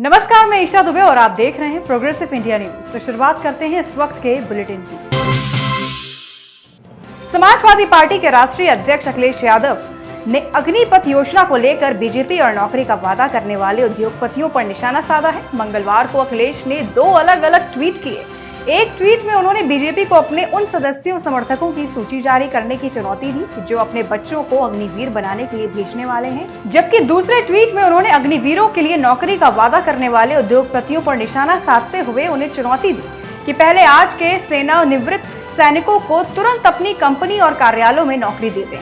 नमस्कार, मैं ईशा दुबे और आप देख रहे हैं प्रोग्रेसिव इंडिया न्यूज। तो शुरुआत करते हैं इस वक्त के बुलेटिन की। समाजवादी पार्टी के राष्ट्रीय अध्यक्ष अखिलेश यादव ने अग्निपथ योजना को लेकर बीजेपी और नौकरी का वादा करने वाले उद्योगपतियों पर निशाना साधा है। मंगलवार को अखिलेश ने दो अलग अलग ट्वीट किए। एक ट्वीट में उन्होंने बीजेपी को अपने उन सदस्यों समर्थकों की सूची जारी करने की चुनौती दी जो अपने बच्चों को अग्निवीर बनाने के लिए भेजने वाले हैं, जबकि दूसरे ट्वीट में उन्होंने अग्निवीरों के लिए नौकरी का वादा करने वाले उद्योगपतियों पर निशाना साधते हुए उन्हें चुनौती दी कि पहले आज के सेवानिवृत्त सैनिकों को तुरंत अपनी कंपनी और कार्यालयों में नौकरी दे दें।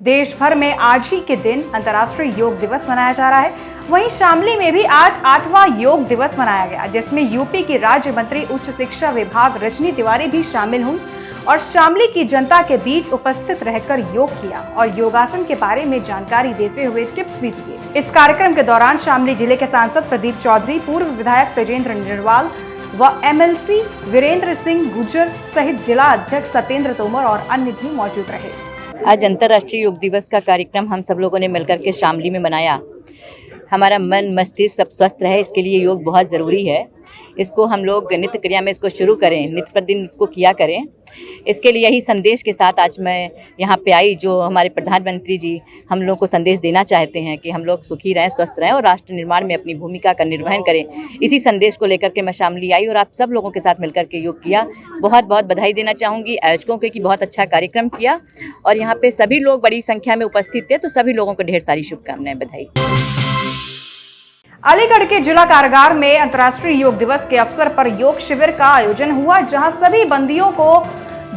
देश भर में आज ही के दिन अंतर्राष्ट्रीय योग दिवस मनाया जा रहा है। वहीं शामली में भी आज 8वां योग दिवस मनाया गया, जिसमें यूपी की राज्य मंत्री उच्च शिक्षा विभाग रजनी तिवारी भी शामिल हुई और शामली की जनता के बीच उपस्थित रहकर योग किया और योगासन के बारे में जानकारी देते हुए टिप्स भी दिए। इस कार्यक्रम के दौरान शामली जिले के सांसद प्रदीप चौधरी, पूर्व विधायक तेजेंद्र निर्वाल व एमएलसी वीरेंद्र सिंह गुर्जर सहित जिला अध्यक्ष सत्येंद्र तोमर और अन्य भी मौजूद रहे। आज अंतर्राष्ट्रीय योग दिवस का कार्यक्रम हम सब लोगों ने मिलकर के शामली में मनाया। हमारा मन मस्तिष्क सब स्वस्थ रहे, इसके लिए योग बहुत ज़रूरी है। इसको हम लोग नित्य क्रिया में इसको शुरू करें, नित्य प्रतिदिन इसको किया करें। इसके लिए यही संदेश के साथ आज मैं यहाँ पे आई, जो हमारे प्रधानमंत्री जी हम लोग को संदेश देना चाहते हैं कि हम लोग सुखी रहें, स्वस्थ रहें और राष्ट्र निर्माण में अपनी भूमिका का निर्वहन करें। इसी संदेश को लेकर के मैं शामली आई और आप सब लोगों के साथ मिलकर के योग किया। बहुत बहुत बधाई देना चाहूँगी आयोजकों को कि बहुत अच्छा कार्यक्रम किया और यहाँ पे सभी लोग बड़ी संख्या में उपस्थित थे, तो सभी लोगों को ढेर सारी शुभकामनाएं, बधाई। अलीगढ़ के जिला कारागार में अंतर्राष्ट्रीय योग दिवस के अवसर पर योग शिविर का आयोजन हुआ, जहां सभी बंदियों को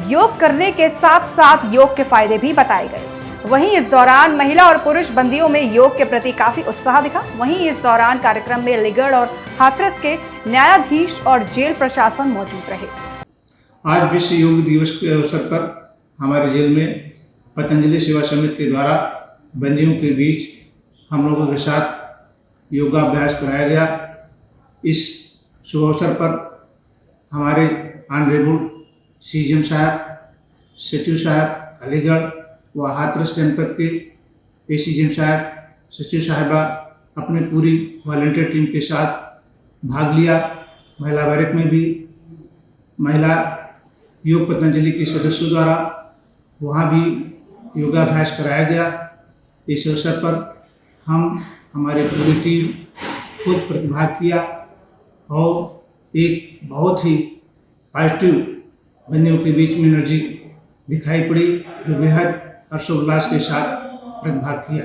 योग करने के साथ साथ योग के फायदे भी बताए गए। वहीं इस दौरान महिला और पुरुष बंदियों में योग के प्रति काफी उत्साह दिखा। वहीं इस दौरान कार्यक्रम में अलीगढ़ और हाथरस के न्यायाधीश और जेल प्रशासन मौजूद रहे। आज विश्व योग दिवस के अवसर पर हमारे जेल में पतंजलि सेवा समिति के द्वारा बंदियों के बीच हम लोगों के साथ योगाभ्यास कराया गया। इस शुभ अवसर पर हमारे ऑनरेबल सीएम साहब, सचिव साहब अलीगढ़ व हाथरस जनपद के एसीएम साहब, सचिव साहिबा अपने पूरी वॉलंटियर टीम के साथ भाग लिया। महिला बैरक में भी महिला योग पतंजलि के सदस्यों द्वारा वहाँ भी योगाभ्यास कराया गया। इस अवसर पर हमारे पूरी टीम खुद प्रतिभाग किया और एक बहुत ही पॉजिटिव बंदियों के बीच में एनर्जी दिखाई पड़ी, जो बेहद हर्षोल्लास के साथ प्रतिभाग किया।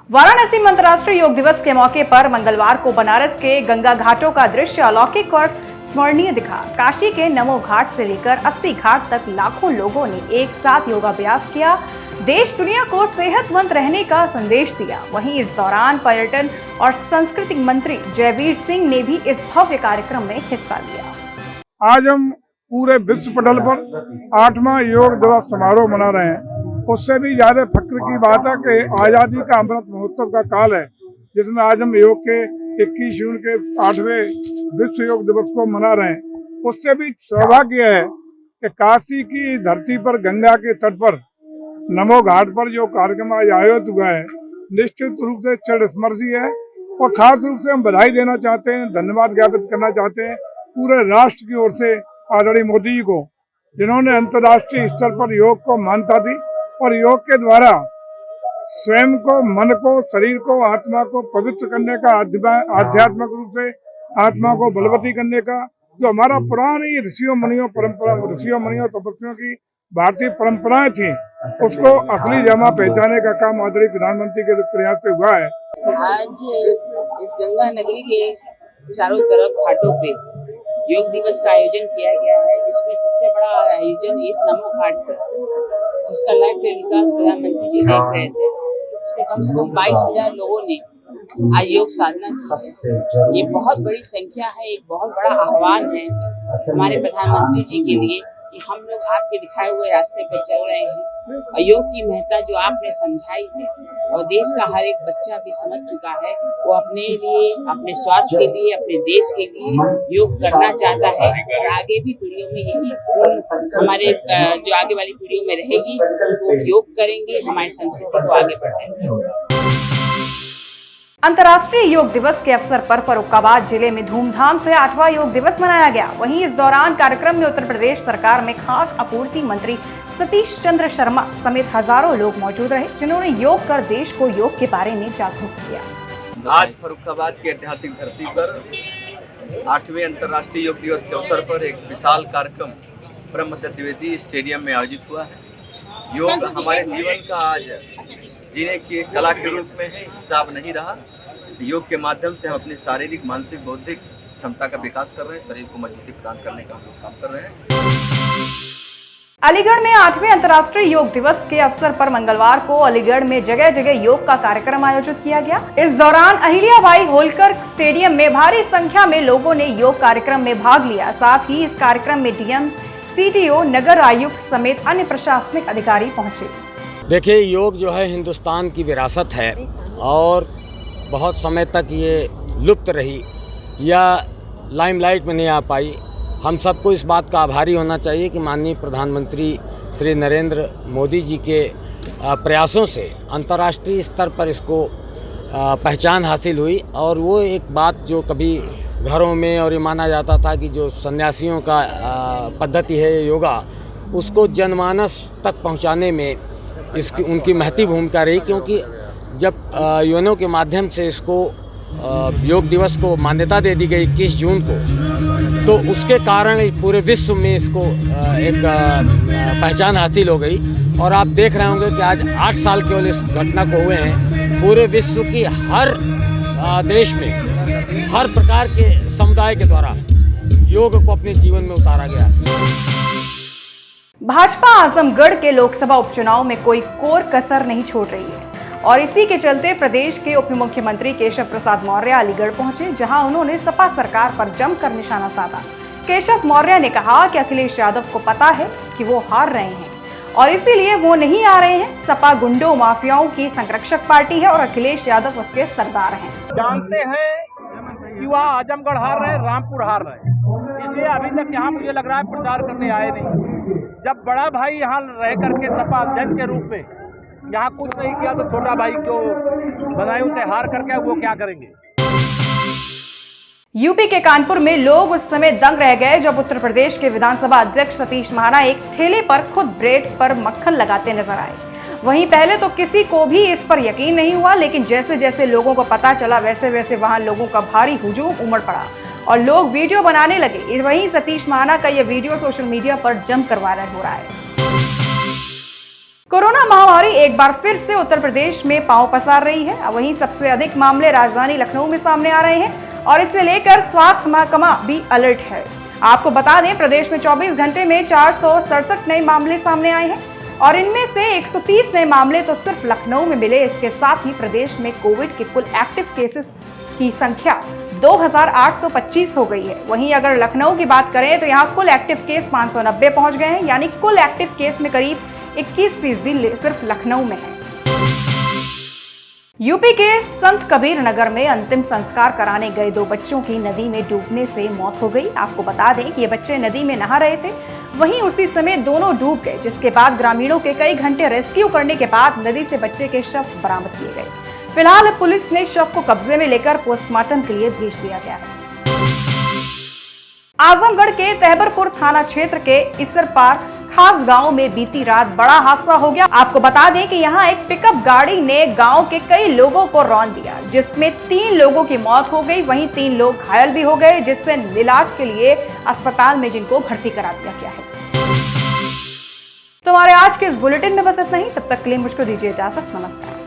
वाराणसी में अंतर्राष्ट्रीय योग दिवस के मौके पर मंगलवार को बनारस के गंगा घाटों का दृश्य अलौकिक और स्मरणीय दिखा। काशी के नमो घाट से लेकर 80 घाट तक लाखों लोगों ने एक साथ योगाभ्यास किया, देश दुनिया को सेहतमंद रहने का संदेश दिया। वहीं इस दौरान पर्यटन और संस्कृति मंत्री जयवीर सिंह ने भी इस भव्य कार्यक्रम में हिस्सा लिया। आज हम पूरे विश्व पटल पर 8वां योग दिवस समारोह मना रहे हैं। उससे भी ज्यादा फक्र की बात है कि आजादी का अमृत महोत्सव का काल है, जिसमें आज हम योग के 21 जून के 8वें विश्व योग दिवस को मना रहे हैं। उससे भी सौभाग्य है कि काशी की धरती पर गंगा के तट पर नमो घाट पर जो कार्यक्रम आज आयोजित हुआ है, निश्चित रूप से चिरस्मरणीय है और खास रूप से हम बधाई देना चाहते हैं, धन्यवाद ज्ञापित करना चाहते हैं पूरे राष्ट्र की ओर से आदरणीय मोदी जी को, जिन्होंने अंतर्राष्ट्रीय स्तर पर योग को मान्यता दी और योग के द्वारा स्वयं को, मन को, शरीर को, आत्मा को पवित्र करने का, आध्यात्मिक रूप से आत्मा को बलवती करने का, जो हमारा पुरानी ऋषियों मुनियों तपस्वियों की भारतीय परंपराएं थी, उसको असली जमा पहचाने का काम आदरणीय प्रधानमंत्री के प्रयास से हुआ है। आज इस गंगा नगरी के चारों तरफ घाटों पे योग दिवस का आयोजन किया गया है, जिसमें सबसे बड़ा आयोजन इस नमो घाट पर, जिसका लाइव टेलीकास्ट प्रधानमंत्री जी देख रहे थे। इसमें कम से कम 22,000 लोगों ने आज योग साधना की है। ये बहुत बड़ी संख्या है, एक बहुत बड़ा आह्वान है हमारे प्रधानमंत्री जी के लिए कि हम लोग आपके दिखाए हुए रास्ते पे चल रहे हैं और योग की महत्ता जो आपने समझाई है और देश का हर एक बच्चा भी समझ चुका है, वो अपने लिए, अपने स्वास्थ्य के लिए, अपने देश के लिए योग करना चाहता है और आगे भी पीढ़ियों में यही हमारे जो आगे वाली पीढ़ियों में रहेगी, वो योग करेंगे, हमारी संस्कृति को आगे बढ़ाएंगे। अंतर्राष्ट्रीय योग दिवस के अवसर पर फर्रुखाबाद जिले में धूमधाम से 8वां योग दिवस मनाया गया। वहीं इस दौरान कार्यक्रम में उत्तर प्रदेश सरकार में खाद्य आपूर्ति मंत्री सतीश चंद्र शर्मा समेत हजारों लोग मौजूद रहे, जिन्होंने योग कर देश को योग के बारे में जागरूक किया। आज फर्रुखाबाद की ऐतिहासिक धरती पर 8वें अंतर्राष्ट्रीय योग दिवस के अवसर पर एक विशाल कार्यक्रम ब्रह्म द्विवेदी स्टेडियम में आयोजित हुआ है। योग हमारे जीवन का आज जीने की कला के रूप में है, हिसाब नहीं रहा। योग के माध्यम से हम अपनी शारीरिक, मानसिक, बौद्धिक क्षमता का विकास कर रहे हैं, शरीर को मजबूती प्रदान करने का हम लोग काम कर रहे हैं। अलीगढ़ में 8वें अंतर्राष्ट्रीय योग दिवस के अवसर पर मंगलवार को अलीगढ़ में जगह जगह योग का कार्यक्रम आयोजित किया गया। इस दौरान अहिल्याबाई होलकर स्टेडियम में भारी संख्या में लोगों ने योग कार्यक्रम में भाग लिया। साथ ही इस कार्यक्रम में डीएम, सीटीओ, नगर आयुक्त समेत अन्य प्रशासनिक अधिकारी पहुंचे। देखिए, योग जो है हिंदुस्तान की विरासत है और बहुत समय तक ये लुप्त रही या लाइमलाइट में नहीं आ पाई। हम सबको इस बात का आभारी होना चाहिए कि माननीय प्रधानमंत्री श्री नरेंद्र मोदी जी के प्रयासों से अंतर्राष्ट्रीय स्तर पर इसको पहचान हासिल हुई। और वो एक बात जो कभी घरों में और ये माना जाता था कि जो सन्यासियों का पद्धति है योगा, उसको जनमानस तक पहुंचाने में इसकी उनकी महती भूमिका रही। क्योंकि जब यूएनओ के माध्यम से इसको योग दिवस को मान्यता दे दी गई 21 जून को, तो उसके कारण पूरे विश्व में इसको एक पहचान हासिल हो गई। और आप देख रहे होंगे कि आज 8 साल केवल इस घटना को हुए हैं, पूरे विश्व की हर देश में हर प्रकार के समुदाय के द्वारा योग को अपने जीवन में उतारा गया। भाजपा आजमगढ़ के लोकसभा उपचुनाव में कोई कोर कसर नहीं छोड़ रही है और इसी के चलते प्रदेश के उप मुख्यमंत्री केशव प्रसाद मौर्य अलीगढ़ पहुंचे, जहां उन्होंने सपा सरकार पर जमकर निशाना साधा। केशव मौर्य ने कहा कि अखिलेश यादव को पता है कि वो हार रहे हैं और इसीलिए वो नहीं आ रहे हैं। सपा गुंडों माफियाओं की संरक्षक पार्टी है और अखिलेश यादव उसके सरदार हैं। जानते हैं कि वह आजमगढ़ हार रहे, रामपुर हार रहे, इसलिए अभी तक यहाँ मुझे लग रहा है प्रचार करने आए नहीं। जब बड़ा भाई यहाँ रह करके सपा अध्यक्ष के रूप में यहाँ कुछ नहीं किया तो छोटा भाई को बधाई से हार करके वो क्या करेंगे। यूपी के कानपुर में लोग उस समय दंग रह गए जब उत्तर प्रदेश के विधानसभा अध्यक्ष सतीश महाना एक ठेले पर खुद ब्रेड पर मक्खन लगाते नजर आए। वहीं पहले तो किसी को भी इस पर यकीन नहीं हुआ, लेकिन जैसे जैसे लोगों को पता चला वैसे वैसे वहां लोगों का भारी हुजूम उमड़ पड़ा और लोग वीडियो बनाने लगे। वहीं सतीश महाना का यह वीडियो सोशल मीडिया पर जमकर वायरल हो रहा है। कोरोना महामारी एक बार फिर से उत्तर प्रदेश में पांव पसार रही है। वहीं सबसे अधिक मामले राजधानी लखनऊ में सामने आ रहे हैं और इसे लेकर स्वास्थ्य महकमा भी अलर्ट है। आपको बता दें, प्रदेश में 24 घंटे में 467 नए मामले सामने आए हैं और इनमें से 130 नए मामले तो सिर्फ लखनऊ में मिले। इसके साथ ही प्रदेश में कोविड के कुल एक्टिव केसेस की संख्या 2825 हो गई है। वहीं अगर लखनऊ की बात करें तो यहाँ कुल एक्टिव केस 590 पहुंच गए हैं, यानी कुल एक्टिव केस में करीब 21% सिर्फ लखनऊ में है। यूपी के संत कबीर नगर में अंतिम संस्कार कराने गए 2 बच्चों की नदी में डूबने से मौत हो गई। आपको बता दें कि ये बच्चे नदी में नहा रहे थे, वहीं उसी समय दोनों डूब गए, जिसके बाद ग्रामीणों के कई घंटे रेस्क्यू करने के बाद नदी से बच्चे के शव बरामद किए गए। फिलहाल पुलिस ने शव को कब्जे में लेकर पोस्टमार्टम के लिए भेज दिया गया है। आजमगढ़ के तहबरपुर थाना क्षेत्र के इसरपार खास गांव में बीती रात बड़ा हादसा हो गया। आपको बता दें कि यहां एक पिकअप गाड़ी ने गांव के कई लोगों को रौंद दिया, जिसमें 3 लोगों की मौत हो गई। वहीं 3 लोग घायल भी हो गए, जिससे इलाज के लिए अस्पताल में जिनको भर्ती करा दिया गया है। तो हमारे आज के इस बुलेटिन में बस इतना ही। तब तक के लिए मुझको दीजिए इजाजत। नमस्कार।